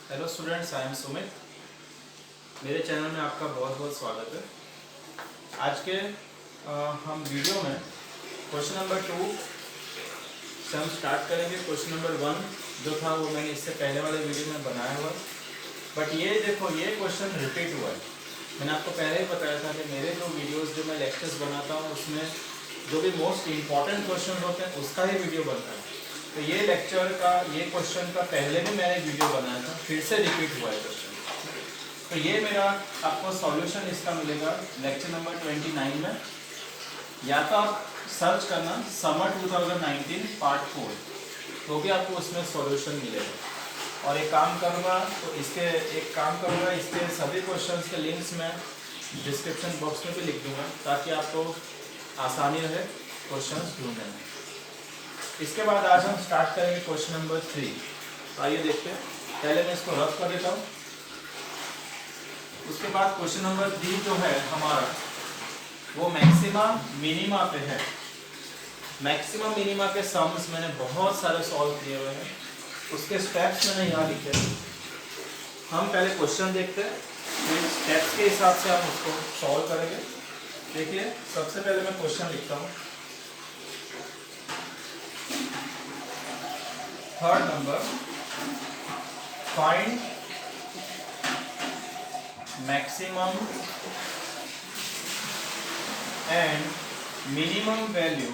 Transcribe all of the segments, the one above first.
Hello students, I am Sumit. मेरे channel में आपका बहुत बहुत स्वागत है। आज के हम वीडियो में क्वेश्चन नंबर 2 से हम स्टार्ट करेंगे। क्वेश्चन नंबर 1 जो था वो मैंने इससे पहले वाले वीडियो में बनाया हुआ, बट ये देखो ये क्वेश्चन रिपीट हुआ है। मैंने आपको पहले ही बताया था कि मेरे जो वीडियोज़ जो मैं लेक्चर्स बनाता हूँ उसमें जो भी मोस्ट इम्पॉर्टेंट क्वेश्चन होते हैं उसका ही वीडियो बनता है। तो ये लेक्चर का ये क्वेश्चन का पहले भी मैंने वीडियो बनाया था, फिर से रिपीट हुआ है क्वेश्चन। तो ये मेरा आपको सॉल्यूशन इसका मिलेगा लेक्चर नंबर 29 में, या तो आप सर्च करना समर 2019 पार्ट 4, तो भी आपको उसमें सॉल्यूशन मिलेगा। और एक काम करूँगा इसके सभी क्वेश्चंस के लिंक्स मैं डिस्क्रिप्शन बॉक्स में भी लिख दूँगा ताकि आपको आसानी रहे क्वेश्चंस ढूंढने में। इसके बाद आज हम स्टार्ट करेंगे क्वेश्चन नंबर 3। तो आइए देखते हैं। पहले मैं इसको रफ कर देता हूँ। उसके बाद क्वेश्चन नंबर 3 जो है हमारा वो मैक्सिमा मिनिमा पे है। मैक्सिमा मिनिमा के सम्स मैंने बहुत सारे सॉल्व किए हुए हैं, उसके स्टेप्स मैंने यहाँ लिखे हैं। हम पहले क्वेश्चन देखते हैं, फिर स्टेप्स के हिसाब से हम उसको सॉल्व करेंगे। देखिए, सबसे पहले मैं क्वेश्चन लिखता हूँ। Third number, find maximum and minimum value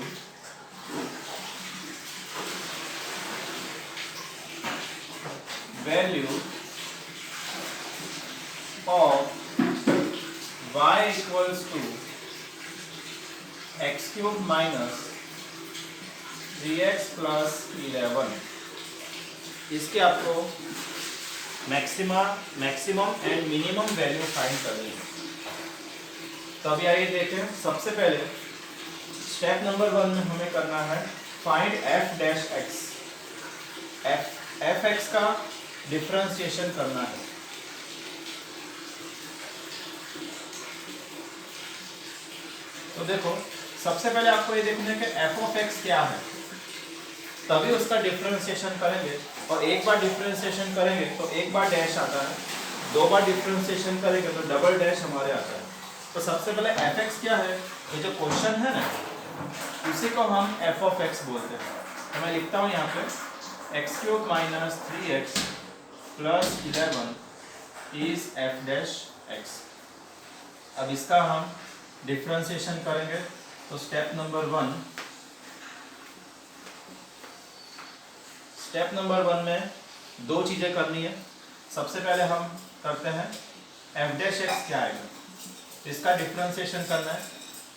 of y equals to x cube minus 3x plus 11। इसके आपको maximum and minimum value find करनी है। तो अभी आइए देखें। सबसे पहले स्टेप नंबर 1 में हमें करना है find f dash x। f x का डिफरेंशिएशन करना है। तो देखो, सबसे पहले आपको ये देखना है कि f of x क्या है, तभी उसका डिफरेंशिएशन करेंगे। और एक बार डिफरेंशिएशन करेंगे तो एक बार डैश आता है, दो बार डिफरेंशिएशन करेंगे तो डबल डैश हमारे आता है। तो सबसे पहले एफ एक्स क्या है, ये जो क्वेश्चन है ना, उसी को हम एफ ऑफ एक्स बोलते हैं। तो मैं लिखता हूँ यहाँ पे x cube minus 3x plus 11 is F dash x. अब इसका हम डिफरेंशिएशन करेंगे। तो स्टेप नंबर 1 में दो चीज़ें करनी है। सबसे पहले हम करते हैं एफ डैश एक्स क्या आएगा, इसका डिफरेंशिएशन करना है।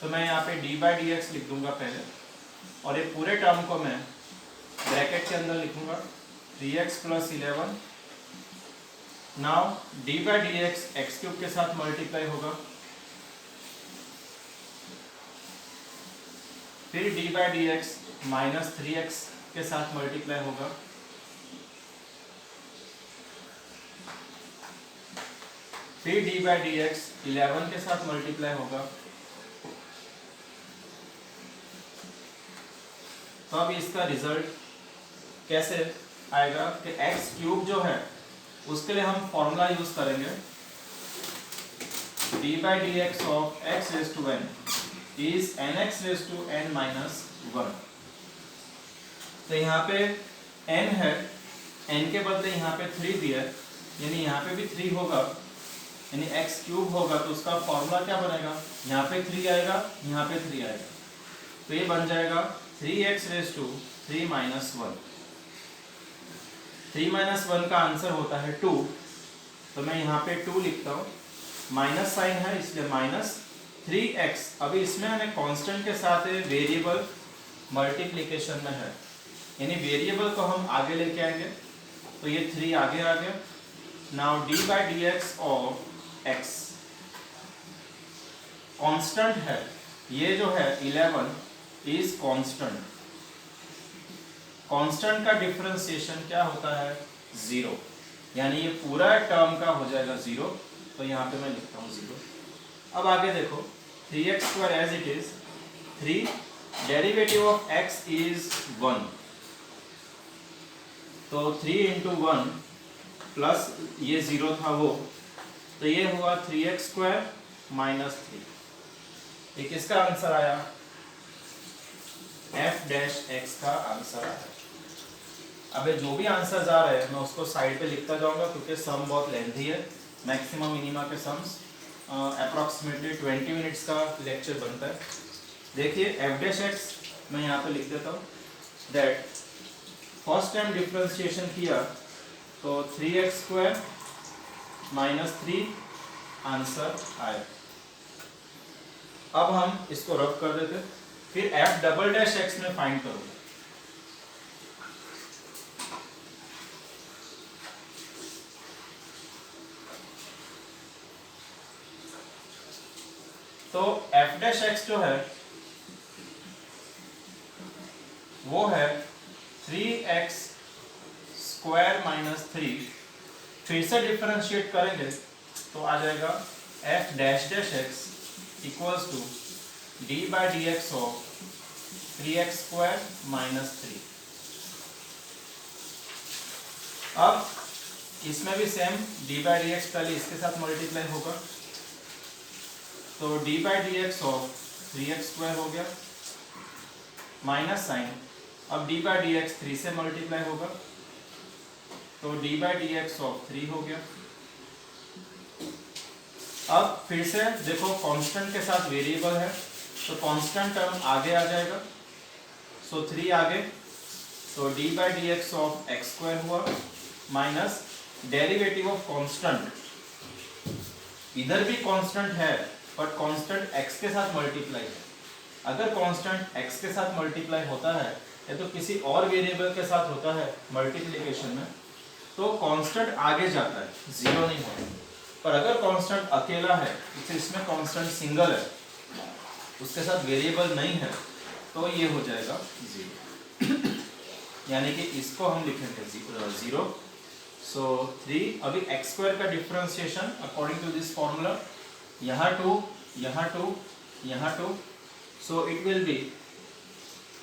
तो मैं यहाँ पे डी बाई डी एक्स लिख दूंगा पहले, और ये पूरे टर्म को मैं ब्रैकेट के अंदर लिखूंगा 3x plus 11। Now D by d x x cube के साथ मल्टीप्लाई होगा, फिर D by d x minus 3x के साथ मल्टीप्लाई होगा, फिर डी बाई डी एक्स 11 के साथ मल्टीप्लाई होगा। तो अब इसका रिजल्ट कैसे आएगा कि एक्स क्यूब जो है उसके लिए हम फॉर्मूला यूज करेंगे d by d x of x raise to n is n x raise to n minus 1। तो यहाँ पे n है, n के बदले यहाँ पे 3 दिया है, यानी यहाँ पे भी 3 होगा, यानी x क्यूब होगा। तो उसका फॉर्मूला क्या बनेगा, यहाँ पे 3 आएगा, यहाँ पे 3 आएगा, तो ये बन जाएगा 3x raise to 3 minus 1। 3 minus 1 का आंसर होता है 2। तो मैं यहाँ पे 2 लिखता हूँ, माइनस साइन है इसलिए माइनस 3x। अभी इसमें हमें कांस्टेंट के साथ वेरिएबल मल्टीप्लिकेशन में है, यानी वेरिएबल को हम आगे लेके आएंगे। तो ये 3 आगे आ गया। Now D by d x of x constant है, ये जो है 11 इज कांस्टेंट। कांस्टेंट का डिफरेंशिएशन क्या होता है, 0, यानी ये पूरा टर्म का हो जाएगा 0। तो यहाँ पे मैं लिखता हूँ 0। अब आगे देखो, 3x square as it is 3, derivative of x is 1। तो 3 into 1 प्लस ये 0 था वो, तो ये हुआ 3x² माइनस 3। ये किसका आंसर आया? f' का आंसर आया। अब जो भी आंसर आ रहे हैं मैं उसको साइड पे लिखता जाऊंगा क्योंकि सम बहुत लेंथी है। मैक्सिमम मिनिमा के सम्स अप्रॉक्सीमेटली 20 मिनट्स का लेक्चर बनता है। देखिए f' मैं यहाँ पे लिख देता हूँ दैट फर्स्ट टाइम डिफरेंशिएशन किया तो 3x² माइनस 3 आंसर आया। अब हम इसको रब कर देते, फिर f" में फाइंड करूंगा। तो f' जो है वो है 3x² माइनस 3। फिर से डिफरेंशिएट करेंगे तो आ जाएगा f'' equals to d/dx of 3x² minus 3। अब इसमें भी सेम d/dx पहले इसके साथ मल्टीप्लाई होगा, तो d/dx ऑफ 3x² हो गया माइनस साइन। अब d/dx 3 से मल्टीप्लाई होगा तो d/dx ऑफ 3 हो गया। अब फिर से देखो कांस्टेंट के साथ वेरिएबल है तो कांस्टेंट टर्म आगे आ जाएगा, सो 3 आगे, तो d/dx ऑफ x² हुआ माइनस डेरिवेटिव ऑफ कांस्टेंट। इधर भी कांस्टेंट है पर कांस्टेंट x के साथ मल्टीप्लाई है। अगर कांस्टेंट x के साथ मल्टीप्लाई होता है या तो किसी और वेरिएबल के साथ होता है मल्टीप्लिकेशन में तो कांस्टेंट आगे जाता है, जीरो नहीं होता। पर अगर कांस्टेंट अकेला है, इसमें कांस्टेंट सिंगल है, उसके साथ वेरिएबल नहीं है, तो ये हो जाएगा जीरो। यानी कि इसको हम लिखेंगे जीरो। सो 3, अभी x² का differentiation according to this formula, यहाँ 2, यहाँ 2, यहाँ 2, so it will be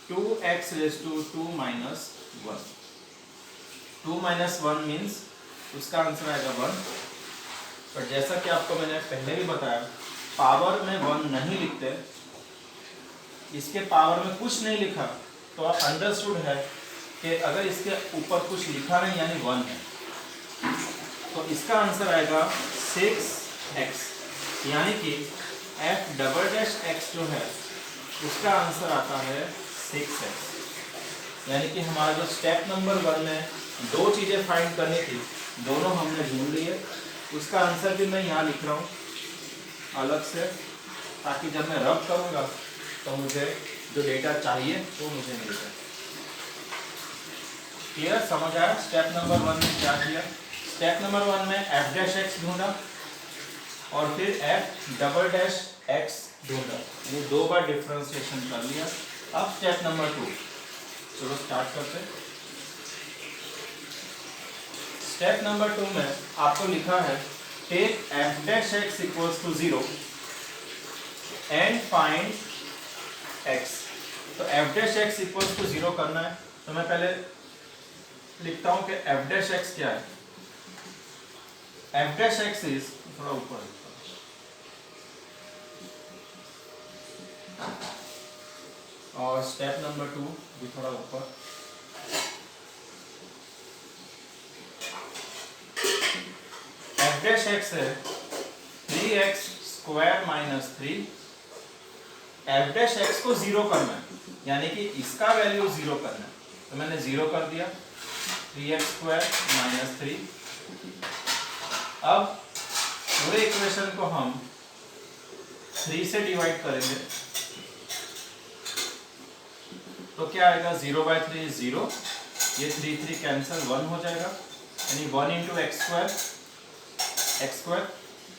2x raised to 2 minus 1. 2 minus 1 means उसका आंसर आएगा 1। पर जैसा कि आपको मैंने पहले भी बताया, पावर में 1 नहीं लिखते, इसके पावर में कुछ नहीं लिखा तो आप अंडरस्टूड है कि अगर इसके ऊपर कुछ लिखा नहीं यानी 1 है, तो इसका आंसर आएगा 6x। यानी कि f'' जो है उसका आंसर आता है 6x। यानी कि हमारा जो स्टेप नंबर 1 में 2 चीज़ें फाइंड करनी थी, दोनों हमने ढूंढ लिए। उसका आंसर भी मैं यहाँ लिख रहा हूँ अलग से, ताकि जब मैं रब करूँगा तो मुझे जो डेटा चाहिए वो मुझे मिल जाए। क्लियर, समझ आया? स्टेप नंबर 1 में क्या किया? स्टेप नंबर 1 में f' ढूंढा और फिर f'' ढूंढा, ये 2 बार डिफरेंशिएशन कर लिया। अब स्टेप नंबर 2, चलो स्टार्ट करते हैं। स्टेप नंबर 2 में आपको लिखा है take f' equals to 0 and find x। तो f' इक्वल्स टू 0 करना है, तो मैं पहले लिखता हूं कि f' क्या है। f' इज, थोड़ा ऊपर और स्टेप नंबर 2 भी थोड़ा ऊपर। f' है 3x² माइनस 3। f' को 0 करना है, यानी कि इसका वैल्यू 0 करना है, तो मैंने 0 कर दिया 3x² माइनस 3। अब पूरे इक्वेशन को हम 3 से डिवाइड करेंगे तो क्या आएगा, 0/3 0, ये 3 कैंसिल, 1 हो जाएगा, यानी 1 इंटू x²,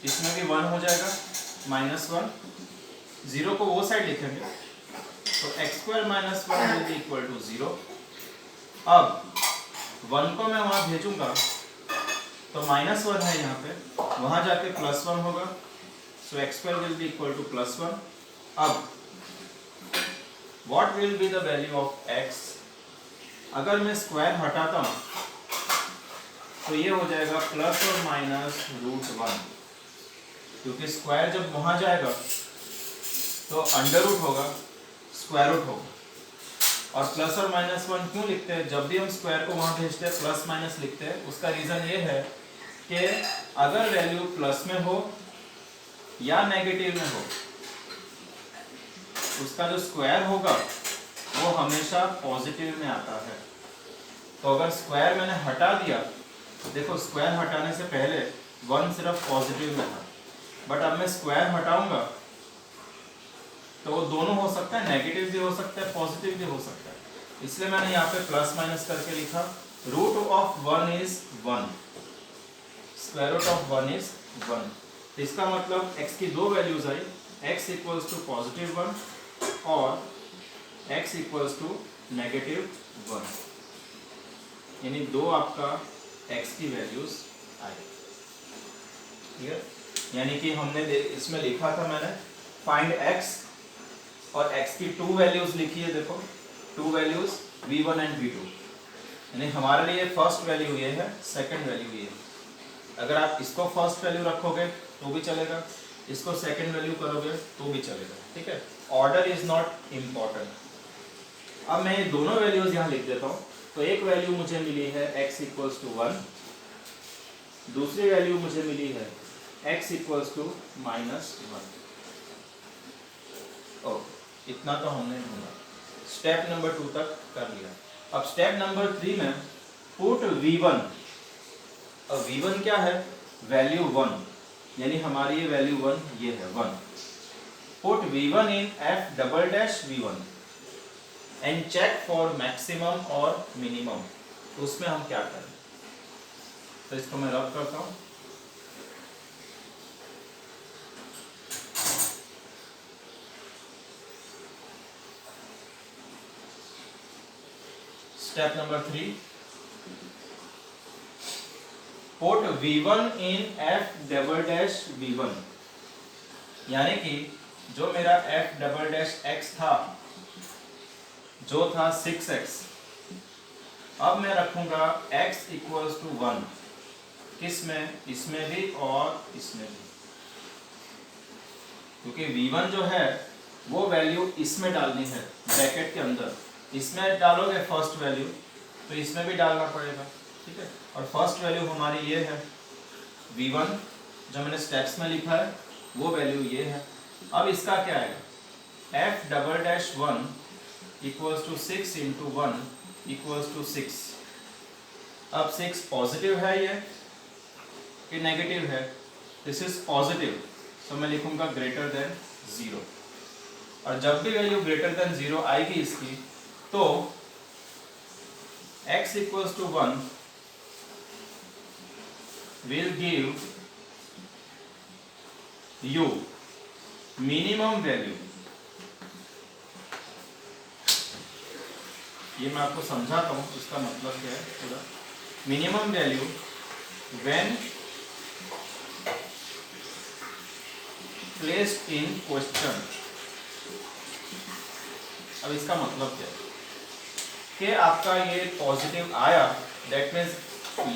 इसमें भी 1 हो जाएगा, -1। 0 को वो साइड लिखेंगे तो x² minus 1 will be equal to 0। अब 1 को मैं वहां भेजूंगा तो -1 है यहाँ पे, वहां जाके +1 होगा, so x² will be equal to +1। अब what will be the value of x? अगर मैं स्क्वायर हटाता हूं तो ये हो जाएगा प्लस और माइनस √1, क्योंकि स्क्वायर जब वहां जाएगा तो अंडर रूट होगा, स्क्वायर रूट होगा। और प्लस और माइनस 1 क्यों लिखते हैं? जब भी हम स्क्वायर को वहां भेजते हैं प्लस माइनस लिखते हैं, उसका रीजन ये है कि अगर वैल्यू प्लस में हो या नेगेटिव में हो, उसका जो स्क्वायर होगा वो हमेशा पॉजिटिव में आता है। तो अगर स्क्वायर मैंने हटा दिया, देखो स्क्वायर हटाने से पहले 1 सिर्फ पॉजिटिव में था, बट अब मैं स्क्वायर हटाऊंगा तो वो दोनों हो सकता है, नेगेटिव भी हो सकता है, पॉजिटिव भी हो सकता है। इसलिए मैंने यहाँ पे प्लस माइनस करके लिखा। Root of 1 is 1, square root of 1 is 1। तो इसका मतलब x की दो वैल्यूज आई, x इक्वल्स टू +1 और x इक्वल्स टू -1, यानी दो आपका x की वैल्यूज आई। ठीक है, यानी कि हमने इसमें लिखा था मैंने फाइंड x, और x की 2 वैल्यूज लिखी है, देखो 2 वैल्यूज v1 एंड v2, यानी हमारे लिए फर्स्ट वैल्यू ये है, सेकंड वैल्यू ये है। अगर आप इसको फर्स्ट वैल्यू रखोगे तो भी चलेगा, इसको सेकंड वैल्यू करोगे तो भी चलेगा। ठीक है, ऑर्डर इज नॉट इम्पॉर्टेंट। अब मैं ये दोनों वैल्यूज यहाँ लिख देता हूँ। तो एक वैल्यू मुझे मिली है x इक्वल्स टू 1, दूसरी वैल्यू मुझे मिली है x इक्वल्स टू -1। ओके, इतना तो हमने ढूंढा, स्टेप नंबर 2 तक कर लिया। अब स्टेप नंबर 3 में पुट v1। अब v1 क्या है? वैल्यू 1, यानी हमारी ये वैल्यू 1 ये है 1। Put v1 in f'(v1) and check for maximum और मिनिमम। तो उसमें हम क्या करें? तो इसको मैं रब करता हूं। Step number 3, put v1 in f'(v1), यानी कि जो मेरा f'(x) था, जो था 6x, अब मैं रखूंगा x इक्वल्स टू 1, किस में? इसमें भी और इसमें भी, क्योंकि v1 जो है वो वैल्यू इसमें डालनी है ब्रैकेट के अंदर। इसमें डालोगे फर्स्ट वैल्यू तो इसमें भी डालना पड़ेगा। ठीक है, और फर्स्ट वैल्यू हमारी ये है v1, जो मैंने स्टेप्स में लिखा है वो वैल्यू ये है। अब इसका क्या आएगा? f'(1) equals to 6 into 1 equals to 6। अब 6 पॉजिटिव है ये कि नेगेटिव है? दिस इज पॉजिटिव, तो मैं लिखूंगा ग्रेटर देन 0। और जब भी वैल्यू ग्रेटर देन 0 आएगी इसकी, तो x equals to 1 will give you minimum value। ये मैं आपको समझाता हूं इसका मतलब क्या है पूरा। Minimum value when placed in question। अब इसका मतलब क्या है कि आपका ये पॉजिटिव आया, दैट मीन्स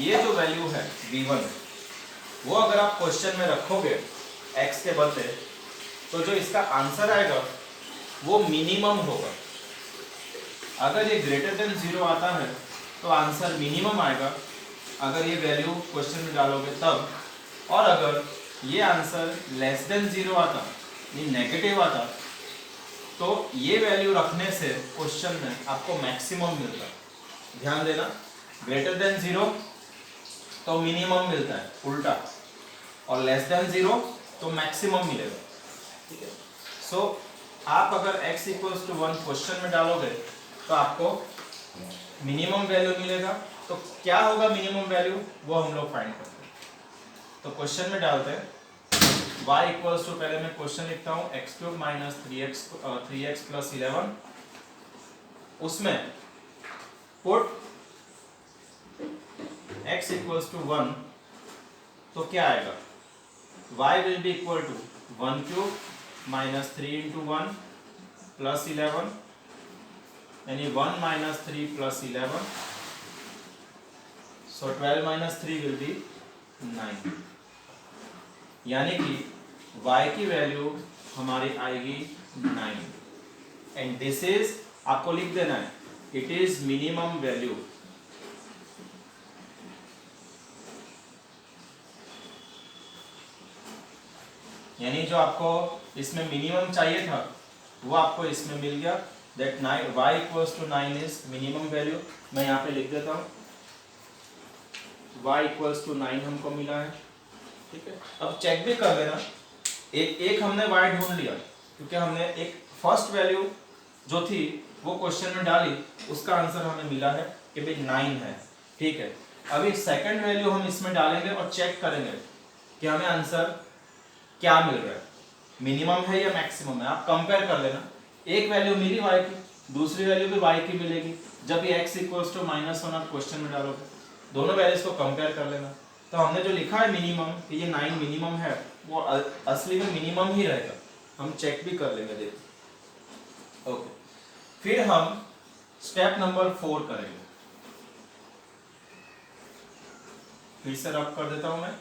ये जो वैल्यू है v1, वो अगर आप क्वेश्चन में रखोगे x के बदले, तो जो इसका आंसर आएगा वो मिनिमम होगा। अगर ये ग्रेटर देन 0 आता है तो आंसर मिनिमम आएगा, अगर ये वैल्यू क्वेश्चन में डालोगे तब। और अगर ये आंसर लेस देन 0 आता, यानी नेगेटिव आता, तो ये वैल्यू रखने से क्वेश्चन में आपको मैक्सिमम मिलता है। ध्यान देना, ग्रेटर देन 0 तो मिनिमम मिलता है उल्टा, और लेस देन 0 तो मैक्सिमम मिलेगा। ठीक है, सो आप अगर x इक्वल्स टू 1 क्वेश्चन में डालोगे तो आपको मिनिमम वैल्यू मिलेगा। तो क्या होगा मिनिमम वैल्यू, वो हम लोग फाइंड करते हैं। तो क्वेश्चन में डालते हैं y इक्वल्स टू, पहले मैं क्वेश्चन लिखता हूँ x³ माइनस 3x प्लस 11, उसमें पुट x इक्वल्स टू 1, तो क्या आएगा? y will be equal to 1³ minus 3 into 1 plus 11, यानी 1 minus 3 plus 11। So 12 minus 3 will be 9, यानी कि y की वैल्यू हमारी आएगी 9 एंड दिस इज, आपको लिख देना है, इट इज मिनिमम वैल्यू। यानी जो आपको इसमें मिनिमम चाहिए था वो आपको इसमें मिल गया, that y equals to 9 is minimum value. मैं यहाँ पे लिख देता हूँ, y इक्वल्स टू 9 हमको मिला है, ठीक है। अब चेक भी कर लेना, एक हमने y ढूंढ लिया क्योंकि हमने एक फर्स्ट वैल्यू जो थी वो क्वेश्चन में डाली, उसका आंसर हमें मिला है कि भाई 9 है, ठीक है। अभी सेकंड वैल्यू हम इसमें डालेंगे और चेक करेंगे कि हमें आंसर क्या मिल रहा है, मिनिमम है या मैक्सिमम है। आप कंपेयर कर लेना, एक वैल्यू मिली y की, दूसरी वैल्यू भी y की मिलेगी। जब ये x इक्वल्स टू -1 आप क्वेश्चन में डालोगे, दोनों वैल्यूज को कंपेयर कर लेना। तो हमने जो लिखा है मिनिमम, कि ये 9 मिनिमम है, वो असली में मिनिमम ही रहेगा। हम चेक भी कर लेंगे, देखो। ओके, फिर हम स्टेप नंबर 4 करेंगे। फिर से रब कर देता हूं मैं।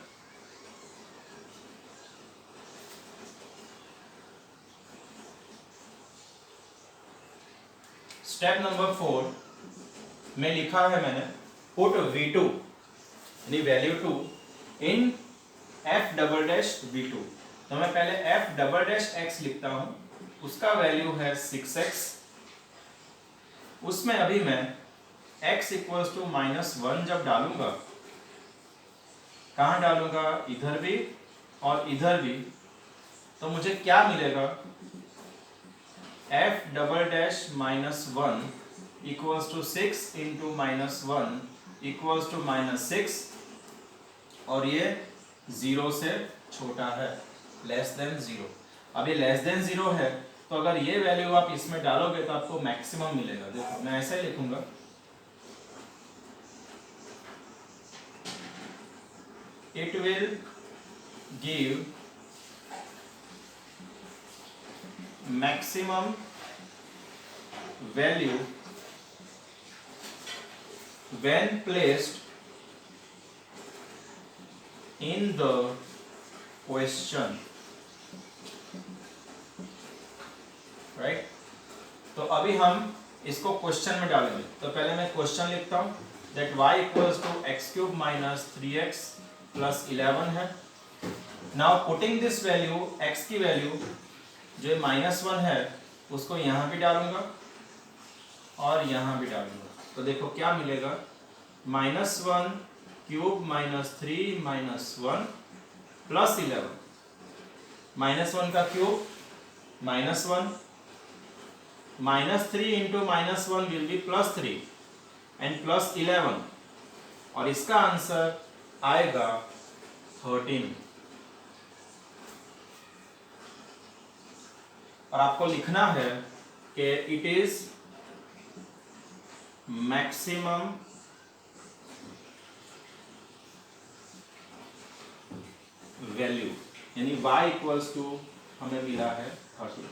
स्टेप नंबर 4 में लिखा है मैंने, पुट v2 यानी वैल्यू 2 इन f डबल डैश v2। तो मैं पहले f डबल डैश x लिखता हूं, उसका वैल्यू है 6x। उसमें अभी मैं x इक्वल्स टू -1 जब डालूंगा, कहां डालूंगा, इधर भी और इधर भी, तो मुझे क्या मिलेगा, f double dash -1 equals to 6 into -1 equals to -6, और ये 0 से छोटा है, लेस देन 0। अब ये लेस देन 0 है, तो अगर ये वैल्यू आप इसमें डालोगे तो आपको मैक्सिमम मिलेगा। देखो मैं ऐसा ही लिखूंगा, it will give maximum value when placed in the question, right. तो अभी हम इसको क्वेश्चन में डालेंगे। तो पहले मैं क्वेश्चन लिखता हूं, that y equals to x³ minus 3x plus 11 है। Now putting this value, x की वैल्यू जो -1 है उसको यहां भी डालूंगा और यहां भी डालूंगा। तो देखो क्या मिलेगा, -1 क्यूब माइनस 3 -1 प्लस 11, -1 का cube -1, -3 into -1 will B +3 and plus 11, और इसका आंसर आएगा 13। और आपको लिखना है कि इट इज मैक्सिमम वैल्यू, यानी y इक्वल्स टू हमें मिला है 30।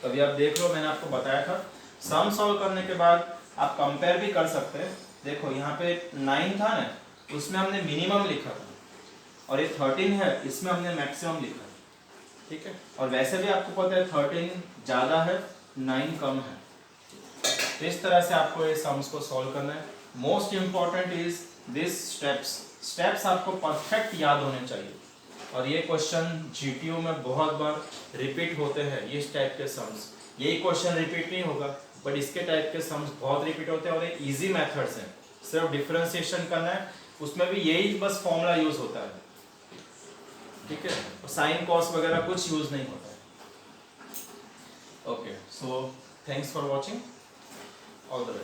अभी आप देख लो, मैंने आपको बताया था सम सॉल्व करने के बाद आप कंपेयर भी कर सकते हैं। देखो यहाँ पे 9 था ना, उसमें हमने मिनिमम लिखा था, और ये 13 है, इसमें हमने मैक्सिमम लिखा है, ठीक है। और वैसे भी आपको पता है 13 ज़्यादा है, 9 कम है। तो इस तरह से आपको ये सम्स को सॉल्व करना है। Most important is this steps आपको परफेक्ट याद होने चाहिए, और ये क्वेश्चन जीटीयू में बहुत बार रिपीट होते हैं। इस टाइप के सम्स, यही क्वेश्चन रिपीट नहीं होगा, बट इसके टाइप के सम्स बहुत रिपीट होते हैं, और ये इजी मेथड्स हैं। सिर्फ डिफरेंशिएशन करना है, उसमें भी यही बस फॉर्मूला यूज होता है, ठीक है। साइन कॉस वगैरह कुछ यूज नहीं होता है। Okay, so thanks for watching, all the best.